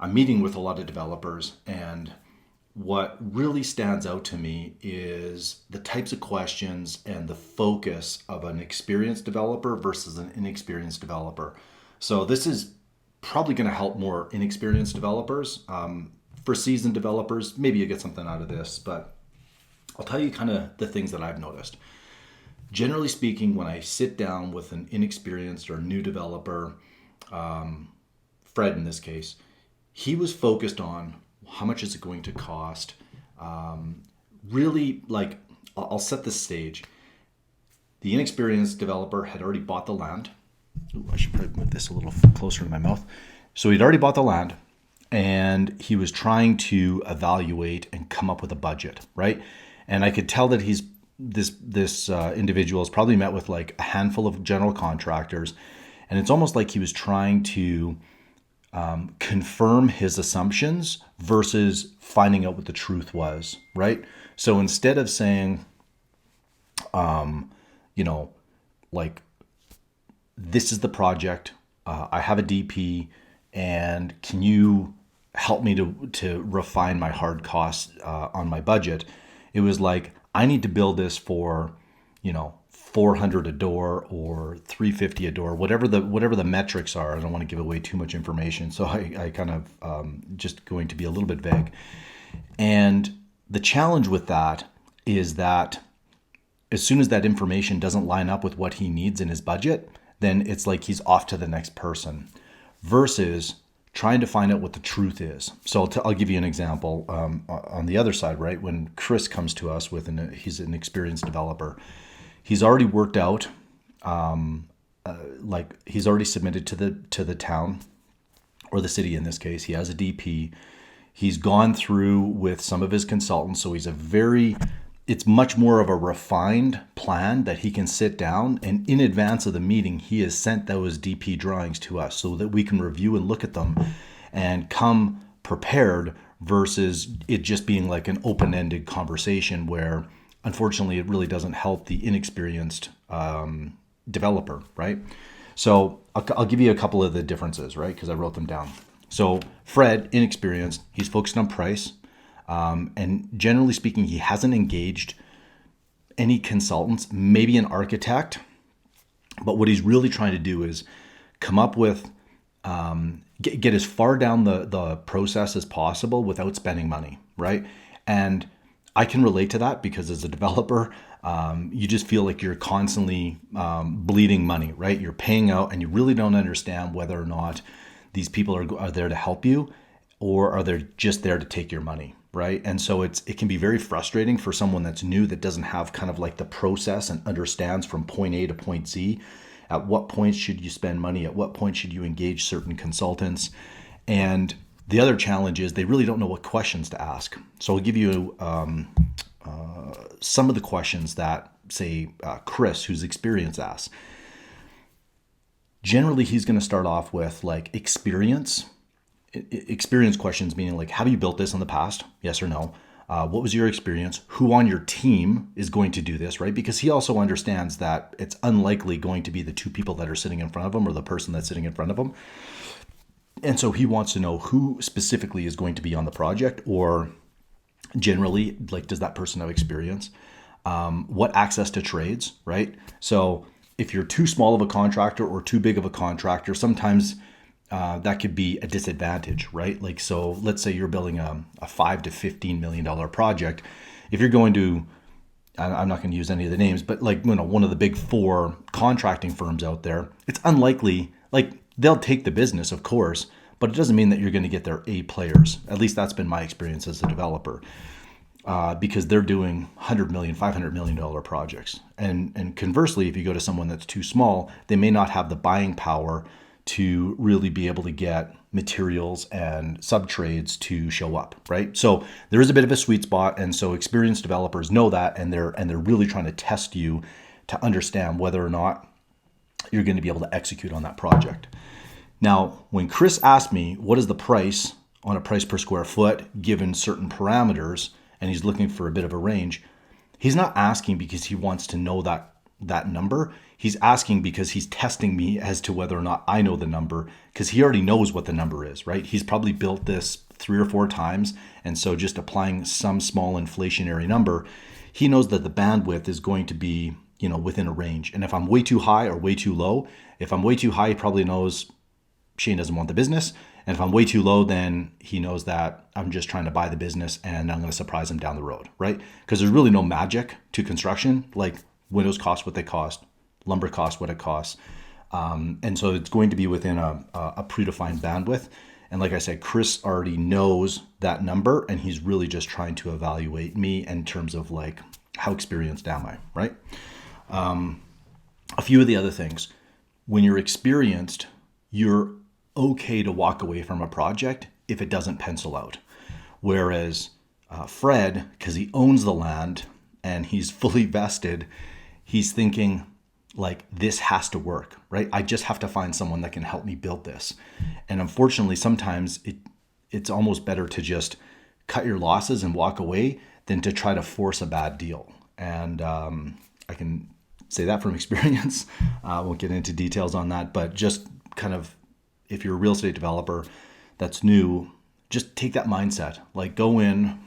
I'm meeting with a lot of developers, and what really stands out to me is the types of questions and the focus of an experienced developer versus an inexperienced developer. So this is probably going to help more inexperienced developers. For seasoned developers, maybe you get something out of this, but I'll tell you kind of the things that I've noticed. Generally speaking, when I sit down with an inexperienced or new developer, Fred in this case, he was focused on how much is it going to cost. Really, like, I'll set the stage. The inexperienced developer had already bought the land. Ooh, I should probably move this a little closer to my mouth. So he'd already bought the land, and he was trying to evaluate and come up with a budget, right? And I could tell that this individual has probably met with like a handful of general contractors, and it's almost like he was trying to confirm his assumptions versus finding out what the truth was, right? So instead of saying, like, this is the project, I have a DP, and can you help me to refine my hard costs on my budget? It was like, I need to build this for, 400 a door or 350 a door, whatever the metrics are. I don't want to give away too much information, so I kind of just going to be a little bit vague. And the challenge with that is that as soon as that information doesn't line up with what he needs in his budget, then it's like he's off to the next person, versus trying to find out what the truth is. So I'll give you an example. On the other side, right, when Chris comes to us he's an experienced developer. He's already worked out, like he's already submitted to the town or the city in this case. He has a DP. He's gone through with some of his consultants, so it's much more of a refined plan that he can sit down, and in advance of the meeting, he has sent those DP drawings to us so that we can review and look at them and come prepared, versus it just being like an open-ended conversation where unfortunately it really doesn't help the inexperienced developer, right? So I'll give you a couple of the differences, right? Because I wrote them down. So Fred, inexperienced, he's focused on price. And generally speaking, he hasn't engaged any consultants, maybe an architect. But what he's really trying to do is come up with, get as far down the process as possible without spending money, right? And I can relate to that because as a developer, you just feel like you're constantly bleeding money, right? You're paying out and you really don't understand whether or not these people are there to help you, or are they just there to take your money, right? And so it can be very frustrating for someone that's new, that doesn't have kind of like the process and understands from point A to point Z. At what point should you spend money? At what point should you engage certain consultants? And the other challenge is they really don't know what questions to ask. So I'll give you some of the questions that, say, Chris, who's experienced, asks. Generally, he's going to start off with like experience questions, meaning like, have you built this in the past? Yes or no? What was your experience? Who on your team is going to do this, right? Because he also understands that it's unlikely going to be the two people that are sitting in front of him or the person that's sitting in front of him. And so he wants to know who specifically is going to be on the project, or generally, like, does that person have experience? What access to trades, right? So if you're too small of a contractor or too big of a contractor, sometimes that could be a disadvantage, right? Like, so let's say you're building a $5 to $15 million project. If you're going to, I'm not going to use any of the names, but like, one of the big four contracting firms out there, it's unlikely, like, they'll take the business, of course, but it doesn't mean that you're going to get their A players. At least that's been my experience as a developer, because they're doing $100 million, $500 million projects. And conversely, if you go to someone that's too small, they may not have the buying power to really be able to get materials and sub-trades to show up, right? So there is a bit of a sweet spot, and so experienced developers know that, and they're really trying to test you to understand whether or not you're going to be able to execute on that project. Now, when Chris asked me what is the price on a price per square foot given certain parameters, and he's looking for a bit of a range, he's not asking because he wants to know that that number. He's asking because he's testing me as to whether or not I know the number, because he already knows what the number is, right? He's probably built this 3 or 4 times. And so just applying some small inflationary number, he knows that the bandwidth is going to be, within a range. And if I'm way too high or way too low, if I'm way too high, he probably knows Shane doesn't want the business. And if I'm way too low, then he knows that I'm just trying to buy the business and I'm going to surprise him down the road, right? Because there's really no magic to construction. Like, windows cost what they cost, lumber costs what it costs. And so it's going to be within a predefined bandwidth. And like I said, Chris already knows that number, and he's really just trying to evaluate me in terms of like, how experienced am I, right? A few of the other things. When you're experienced, you're okay to walk away from a project if it doesn't pencil out. Whereas Fred, because he owns the land and he's fully vested, he's thinking like, this has to work, right? I just have to find someone that can help me build this. And unfortunately, sometimes it's almost better to just cut your losses and walk away than to try to force a bad deal. And I can say that from experience. I won't get into details on that, but just kind of, if you're a real estate developer that's new, just take that mindset. Like, go in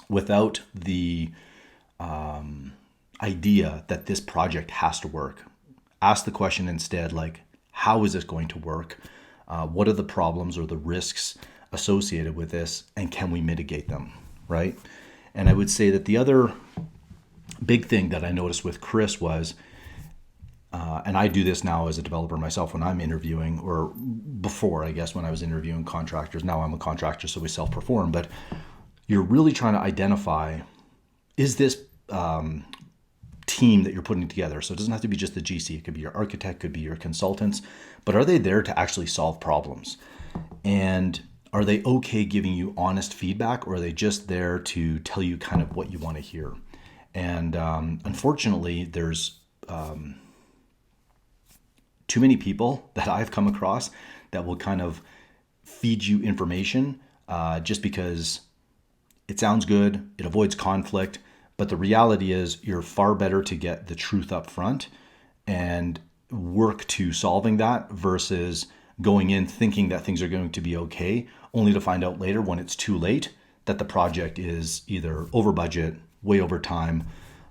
without the idea that this project has to work. Ask the question instead, like, how is this going to work? What are the problems or the risks associated with this? And can we mitigate them, right? And I would say that the other big thing that I noticed with Chris was, and I do this now as a developer myself when I'm interviewing, or before, I guess, when I was interviewing contractors. Now I'm a contractor, so we self-perform. But you're really trying to identify, is this team that you're putting together, so it doesn't have to be just the GC, it could be your architect, could be your consultants, but are they there to actually solve problems? And are they okay giving you honest feedback, or are they just there to tell you kind of what you want to hear? And unfortunately, there's too many people that I've come across that will kind of feed you information just because it sounds good, it avoids conflict, but the reality is you're far better to get the truth up front and work to solving that versus going in thinking that things are going to be okay, only to find out later when it's too late that the project is either over budget, way over time.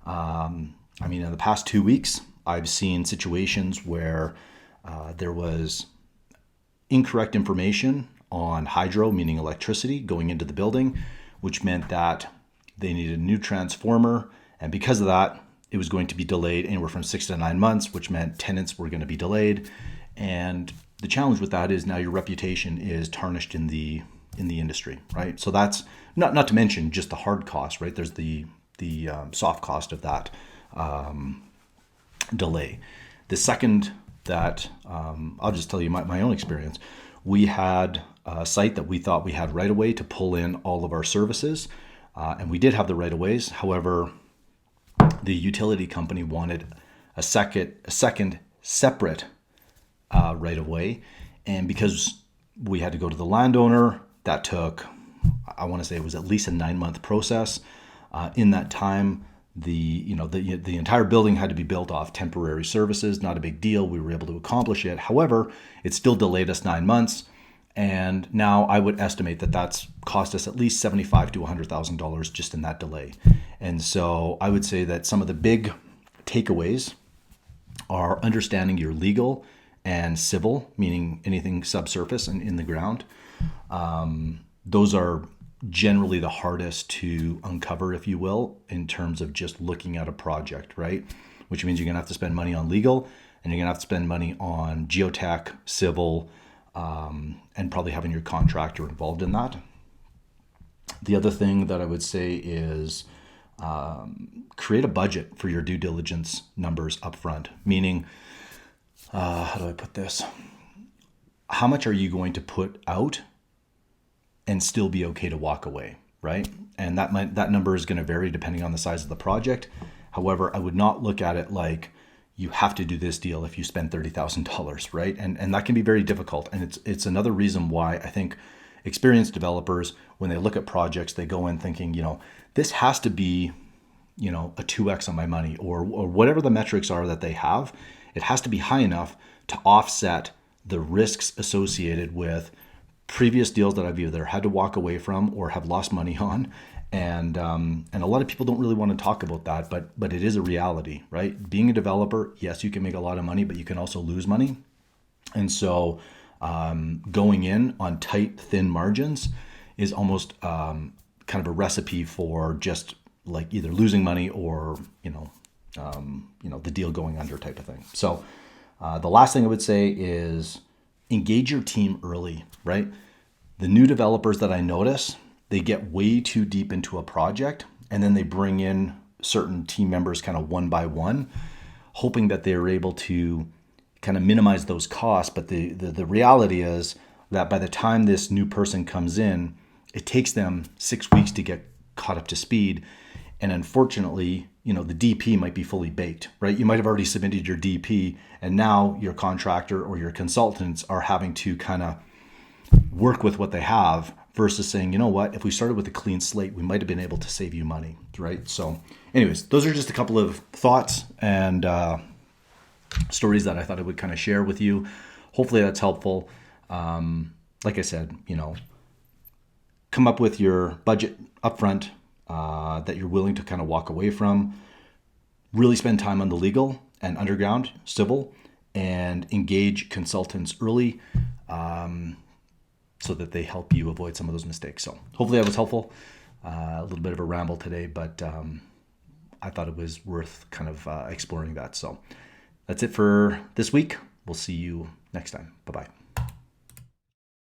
In the past 2 weeks, I've seen situations where there was incorrect information on hydro, meaning electricity, going into the building, which meant that they needed a new transformer. And because of that, it was going to be delayed anywhere from 6 to 9 months, which meant tenants were going to be delayed. And the challenge with that is now your reputation is tarnished in the industry, right? So that's not to mention just the hard cost, right? There's the soft cost of that delay. The second that I'll just tell you my own experience. We had a site that we thought we had right away to pull in all of our services, and we did have the right of ways. However, the utility company wanted a second separate right of way, and because we had to go to the landowner, that took, I want to say it was at least a 9-month process. In that time, the entire building had to be built off temporary services. Not a big deal. We were able to accomplish it. However, it still delayed us 9 months. And now I would estimate that that's cost us at least $75,000 to $100,000 just in that delay. And so I would say that some of the big takeaways are understanding your legal and civil, meaning anything subsurface and in the ground. Those are generally the hardest to uncover, if you will, in terms of just looking at a project, right? Which means you're going to have to spend money on legal, and you're going to have to spend money on geotech, civil, and probably having your contractor involved in that. The other thing that I would say is create a budget for your due diligence numbers up front, meaning, how do I put this? How much are you going to put out and still be okay to walk away, right? And that number is going to vary depending on the size of the project. However, I would not look at it like you have to do this deal if you spend $30,000, right? And that can be very difficult. And it's another reason why I think experienced developers, when they look at projects, they go in thinking, this has to be a 2x on my money, or whatever the metrics are that they have. It has to be high enough to offset the risks associated with previous deals that I've either had to walk away from or have lost money on. And a lot of people don't really want to talk about that, but it is a reality, right? Being a developer, yes, you can make a lot of money, but you can also lose money. And so going in on tight, thin margins is almost kind of a recipe for just like either losing money or the deal going under type of thing. So the last thing I would say is engage your team early, right? The new developers that I notice, they get way too deep into a project and then they bring in certain team members kind of one by one, hoping that they're able to kind of minimize those costs. But the reality is that by the time this new person comes in, it takes them 6 weeks to get caught up to speed. And unfortunately, the DP might be fully baked, right? You might have already submitted your DP and now your contractor or your consultants are having to kind of work with what they have versus saying, you know what, if we started with a clean slate, we might have been able to save you money, right? So anyways, those are just a couple of thoughts and stories that I thought I would kind of share with you. Hopefully that's helpful. Like I said, come up with your budget upfront that you're willing to kind of walk away from. Really spend time on the legal and underground civil and engage consultants early so that they help you avoid some of those mistakes. So hopefully that was helpful. A little bit of a ramble today, but I thought it was worth kind of exploring that. So that's it for this week. We'll see you next time. Bye-bye.